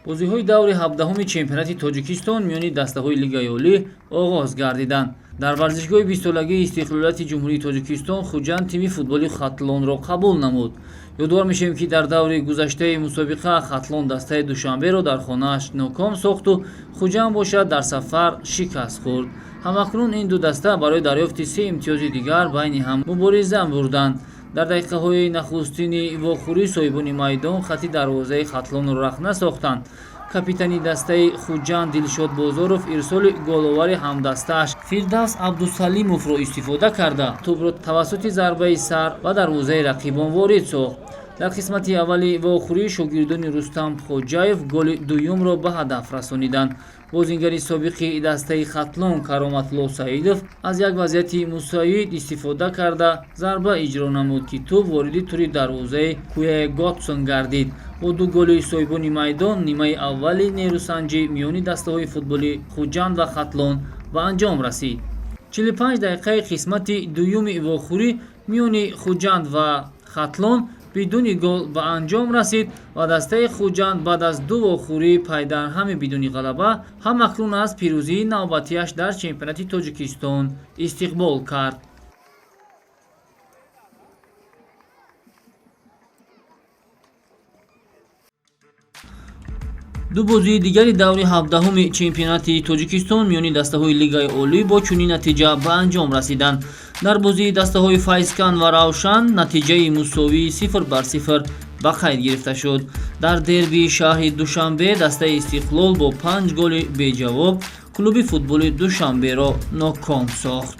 бозиҳои даври 17-уми чемпионати Тоҷикистон миёни дастаҳои Лигаи Олӣ оғоз гардиданд. Дар варзишгоҳи 20-солагии Истиқлолияти Ҷумҳурии Тоҷикистон Хуҷанд тими футболи Хатлонро қабул намуд. ёдовар мешавем, ки дар даври гузаштаи мусобиқа Хатлон дастаи Душанберо дар хонааш ноком сохту Хуҷанд бошад дар сафар шикаст хӯрд. ҳамакнун ин ду даста барои дарёфти 3 имтиёзи дигар байни ҳам мубориза бурданд. дар дақиқаҳои нахустини вохӯрӣ соҳибони майдон хати дарвозаи Хатлонро рахна сохтанд. капитани дастаи Хуҷанд Дилшод Бозоров ирсоли головари ҳамдастааш Фирдавс Абдусалимовро истифода карда тӯбро тавассути зарбаи сар ба дарвозаи рақибон ворид сохт. дар қисмати аввали вохӯрӣ шогирдони Рустам Хоҷаев голи дуюмро ба ҳадаф расониданд. бозингари собиқи дастаи Хатлон Кароматло Саидов аз як вазъияти мусоид истифода карда зарба иҷро намуд, ки тӯб вориди тури дарвозаи Куяи Готсон гардид. бо ду голи соҳибони майдон нимаи аввали нерӯсанҷӣ миёни дастаҳои футболи Хуҷанд ва Хатлон ба анҷом расид. 45 дақиқаи қисмати дуюми вохӯрӣ миёни Хуҷанд ва Хатлон бидуни гол ба анҷом расид ва дастаи Хуҷанд баъд аз ду вохӯрӣ пайдарҳами бидуни ғалаба ҳамакнун аз пирӯзии навбатиаш дар чемпионати Тоҷикистон истиқбол кард. ду бозии дигари даври 17-уми чемпионати Тоҷикистон миёни дастаҳои Лигаи Олӣ бо чунин натиҷа ба анҷом расиданд. дар бозии дастаҳои Файзкан ва Равшан натиҷаи мусовии 0-0 ба қайд гирифта шуд. дар дербии шаҳри Душанбе дастаи Истиқлол бо 5 голи беҷавоб клуби футболи Душанберо ноком сохт.